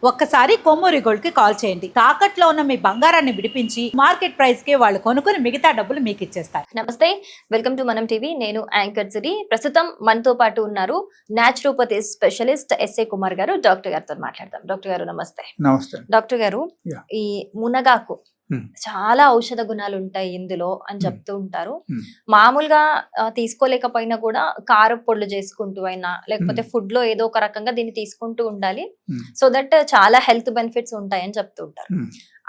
ఒక్కసారి కొమ్మూరి గోల్డ్ కి కాల్ చేయండి. తాకట్లో ఉన్న మీ బంగారాన్ని విడిపించి మార్కెట్ ప్రైస్ కి వాళ్ళు కొనుక్కుని మిగతా డబ్బులు మీకు ఇచ్చేస్తారు. నమస్తే, వెల్కమ్ టు మనం టీవీ. నేను యాంకర్ సిరి. ప్రస్తుతం మనతో పాటు ఉన్నారు న్యాచురోపతి స్పెషలిస్ట్ ఎస్ఏ కుమార్ గారు. డాక్టర్ గారితో మాట్లాడదాం. డాక్టర్ గారు నమస్తే. నమస్తే డాక్టర్ గారు, ఈ మునగాకు చాలా ఔషధ గుణాలు ఉంటాయి ఇందులో అని చెప్తూ ఉంటారు. మామూలుగా తీసుకోలేకపోయినా కూడా కారపు పొడులు చేసుకుంటూ అయినా లేకపోతే ఫుడ్ లో ఏదో ఒక రకంగా దీన్ని తీసుకుంటూ ఉండాలి. సో దట్ చాలా హెల్త్ బెనిఫిట్స్ ఉంటాయి అని చెప్తూ ఉంటారు.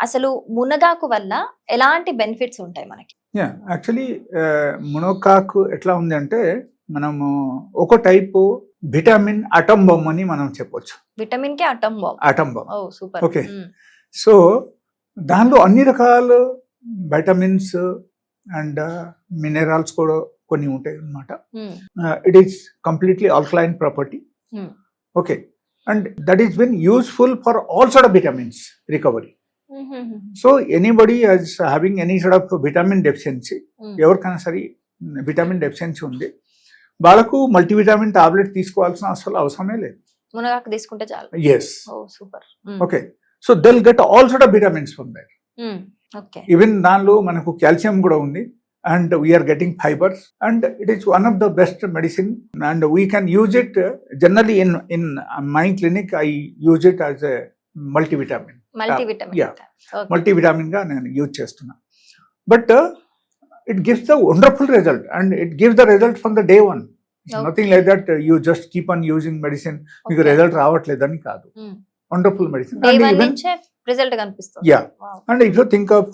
అసలు మునగాకు వల్ల ఎలాంటి బెనిఫిట్స్ ఉంటాయి మనకి? యాక్చువల్లీ మునగాకు ఎట్లా ఉంది అంటే మనము ఒక టైపు విటమిన్ అటమ్ బాంబ్ అని మనం చెప్పొచ్చు. Vitamin K atom bomb. Atom bomb. Oh super. Okay, so దానిలో అన్ని రకాల వైటమిన్స్ అండ్ మినరల్స్ కూడా కొన్ని ఉంటాయి అన్నమాట. It is completely alkaline property. Okay, and that is been useful for all sort of vitamins recovery. So anybody as having any sort of vitamin deficiency, ఎవరికైనా సరే vitamin deficiency ఉంది, వాళ్ళకు multivitamin tablet తీసుకోవాల్సిన అసలు అవసరమే లేదు. మునగాకు తీసుకుంటే చాలు. Yes. Oh super. Okay, so they'll get all sort of vitamins from there. Okay. Even danlo manaku calcium kuda undi, and we are getting fibers, and it is one of the best medicine, and we can use it generally in my clinic. I use it as a multivitamin. Yeah, okay. Multivitamin ga nenu use chestunna, but it gives the wonderful result, and it gives the result from the day one. Okay. Nothing like that you just keep on using medicine meeku result ravatledani kaadu. Wonderful medicine. And even result కనిపిస్తుంది. Yeah. Wow. And if you think of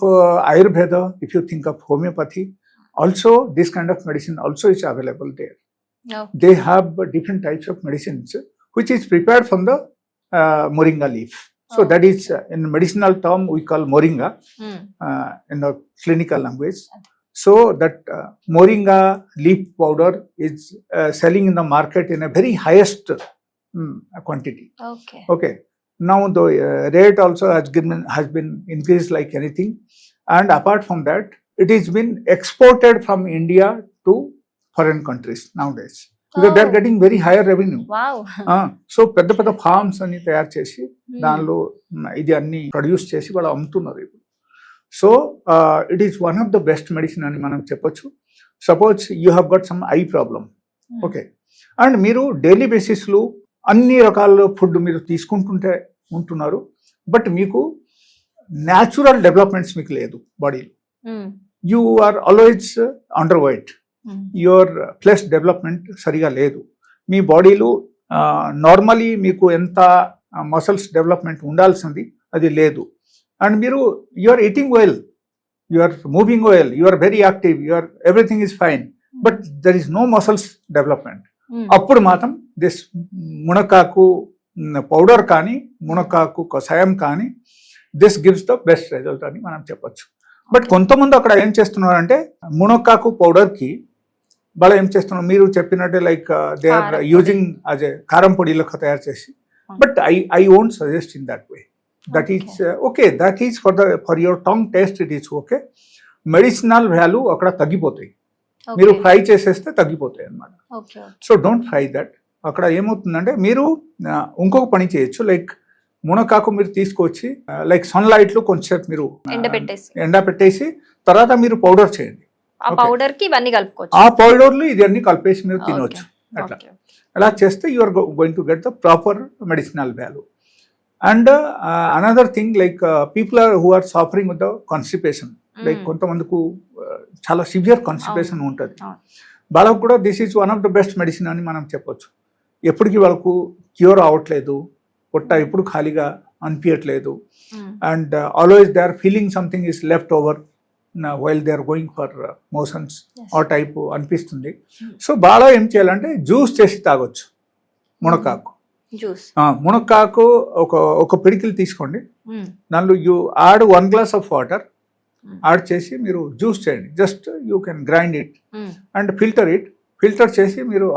Ayurveda, if you think of homeopathy, also this kind of medicine also is available there. Okay. They have different types of medicines which is prepared from the moringa leaf. So that is in medicinal term we call moringa in the clinical language. So that moringa leaf powder is selling in the market in a very highest quantity. Okay. Okay. Now the rate also has been increased like anything, and apart from that it is been exported from India to foreign countries nowadays because they are getting very higher revenue. Wow. So పెద్ద farms అని తయారు చేసి దానిలో ఇది అన్ని produce చేసి వాళ్ళు అమ్ముతున్నారు ఇప్పుడు. So it is one of the best medicine అని మనం చెప్పొచ్చు. Suppose you have got some eye problem, okay, and మీరు డైలీ బేసిస్లో అన్ని రకాల ఫుడ్ మీరు తీసుకుంటుంటే ఉంటున్నారు, బట్ మీకు న్యాచురల్ డెవలప్మెంట్స్ మీకు లేదు బాడీలో. You are always underweight, your flesh development సరిగా లేదు. మీ బాడీలో నార్మలీ మీకు ఎంత మసిల్స్ డెవలప్మెంట్ ఉండాల్సింది అది లేదు. అండ్ మీరు you are eating well, you are moving well, you are very active, you are everything is fine, but there is no muscles development. అప్పుడు మాత్రం దిస్ మునగాకు పౌడర్ కానీ మునగాకు కషాయం కానీ this gives the best result అని మనం చెప్పొచ్చు. బట్ కొంతమంది అక్కడ ఏం చేస్తున్నారంటే మునగాకు పౌడర్కి వాళ్ళు ఏం చేస్తున్నారు, మీరు చెప్పినట్టే like they are using as a కారం పొడి లెక్క తయారు చేసి, but I won't suggest in that way. That is okay, that is for your tongue taste it is okay. Medicinal value అక్కడ తగ్గిపోతాయి, మీరు ఫ్రై చేసేస్తే తగ్గిపోతాయి అన్నమాట. So don't fry that. అక్కడ ఏమవుతుందంటే మీరు ఇంకొక పని చేయొచ్చు, లైక్ మునగాకు మీరు తీసుకొచ్చి లైక్ సన్లైట్ లో కొంచెం మీరు ఎండబెట్టేసి తర్వాత మీరు పౌడర్ చేయండి. ఆ పౌడర్ కి ఇవన్నీ కలుపుకోవచ్చు, ఆ పౌడర్ లో ఇది అన్ని కలిపేసి మీరు తినవచ్చు. అట్లా అలా చేస్తే you are going to get the proper medicinal value. And another thing like people who are suffering with the constipation, like కొంతమందికి చాలా సివియర్ కాన్స్టిపేషన్ ఉంటుంది, వాళ్ళకు కూడా this is one of the best medicine అని మనం చెప్పొచ్చు. ఎప్పటికీ వాళ్ళకు క్యూర్ అవ్వట్లేదు, పొట్ట ఎప్పుడు ఖాళీగా అనిపించట్లేదు, and always they are feeling something is left over while they are going for motions ఆ టైప్ అనిపిస్తుంది. సో బాగా ఏం చేయాలంటే జ్యూస్ చేసి తాగొచ్చు మునగాకు. మునగాకు ఒక పిడికిలు తీసుకోండి, దానిలో you add 1 glass of water add చేసి మీరు జ్యూస్ చేయండి. Just you can grind it and filter చేసి మీరు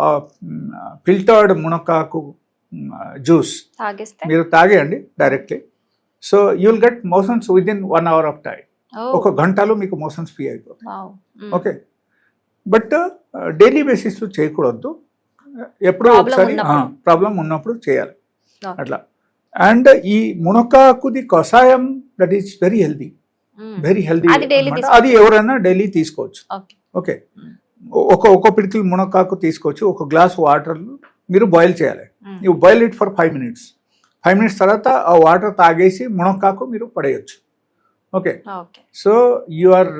ఫిల్టర్డ్ మునగాకు జ్యూస్ మీరు తాగేయండి directly. So you will get motions with in 1 hour of time. ఒక గంటలో మీకు మోషన్స్ ఫ్రీ అయిపోతాయి. ఓకే, బట్ డైలీ బేసిస్లో చేయకూడదు, ఎప్పుడో ఒకసారి ప్రాబ్లం ఉన్నప్పుడు చేయాలి అట్లా. అండ్ ఈ మునక్కాకుది కషాయం that is very healthy, very healthy. అది daily అది ఎవరైనా డైలీ తీసుకోవచ్చు. ఓకే. ఓకే, ఒక పిడికిల్ మునక్కాకు తీసుకోవచ్చు. ఒక గ్లాస్ వాటర్ మీరు బాయిల్ చేయాలి. You boil it for 5 minutes. 5 minutes తర్వాత ఆ వాటర్ తాగేసి మునక్కాకు మీరు పడేయచ్చు. Okay, okay. So you are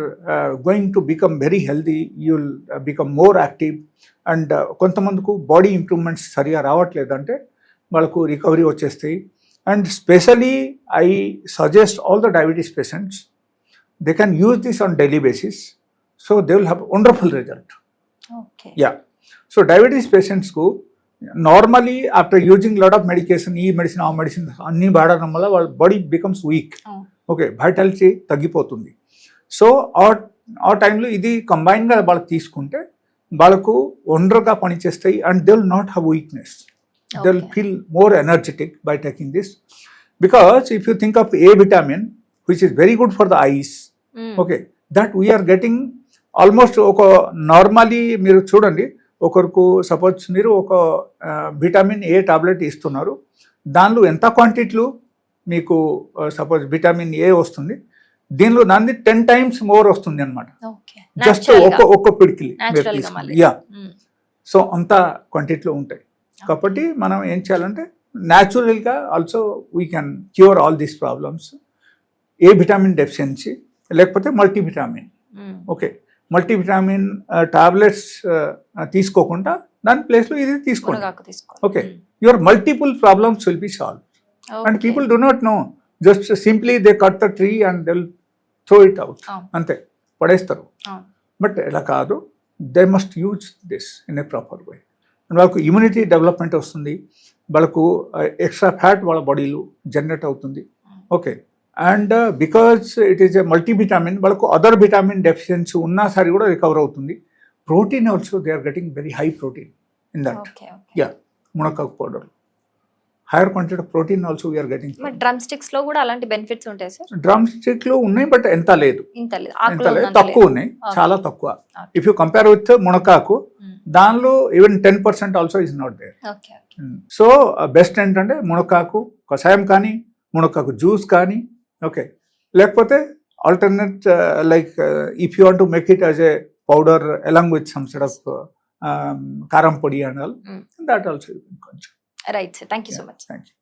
going to become very healthy, you will become more active. And కొంతమందికి బాడీ ఇంప్రూవ్మెంట్స్ సరిగా రావట్లేదు అంటే వాళ్ళకు రికవరీ వచ్చేస్తాయి. And specially I suggest all the diabetes patients, they can use this on daily basis, so they will have wonderful result. Okay. Yeah, so diabetes patients ku normally after using lot of medication, ee medicine aa medicine anni vaadadam valla వాళ్ళ body becomes weak. Okay, vitality తగ్గిపోతుంది. So ఆ టైంలో ఇది కంబైన్గా వాళ్ళకి తీసుకుంటే వాళ్ళకు ఒండ్రగా పనిచేస్తాయి. And they will not have weakness, they will feel more energetic by taking this. Because if you think of A vitamin which is very good for the eyes, okay, that we are getting almost ఒక normally మీరు చూడండి, ఒకరికి suppose మీరు ఒక vitamin A tablet ఇస్తున్నారు, దానిలో ఎంత క్వాంటిటీలు మీకు సపోజ్ విటమిన్ ఏ వస్తుంది, దీనిలో దాన్ని 10 times మోర్ వస్తుంది అనమాట. జస్ట్ ఒక్క పిడికిలి. యా, సో అంత క్వాంటిటీలో ఉంటాయి. కాబట్టి మనం ఏం చేయాలంటే న్యాచురల్గా also we can cure all these problems. A vitamin deficiency లేకపోతే మల్టీవిటామిన్. ఓకే, మల్టీవిటామిన్ టాబ్లెట్స్ తీసుకోకుండా దాని ప్లేస్లో ఇది తీసుకోండి. Okay, your multiple problems will be solve. And people do not know, just simply they cut the tree and they will throw it out, అంతే, పడేస్తారు. But ఇలా కాదు, they must use this in a proper way. And వాళ్ళకు immunity development వస్తుంది, వాళ్ళకు extra fat వాళ్ళ బాడీలో generate అవుతుంది. Okay, and because it is a multivitamin, వాళ్ళకు అదర్ విటామిన్ డెఫిషియన్సీ ఉన్నా సరే కూడా రికవర్ అవుతుంది. Protein also they are getting very high protein in that. Yeah, మునక్కాకు powder higher quantity of protein also we are getting. Drumsticks లో కూడా అలాంటి benefits ఉంటాయి సార్? డ్రమ్ స్టిక్ లో ఉన్నాయి, బట్ ఎంత లేదు, తక్కువ ఉన్నాయి, చాలా తక్కువ. If you compare with munakkaku, దానిలో even 10% also is not there. So best ఏంటంటే మునక్కాకు కషాయం కానీ, మునక్కాకు జ్యూస్ కానీ, ఓకే, లేకపోతే alternate like if you want to make it as a powder along with some sort of karam podi and all, that also కొంచెం. Right, sir. Thank you so much. Thank you.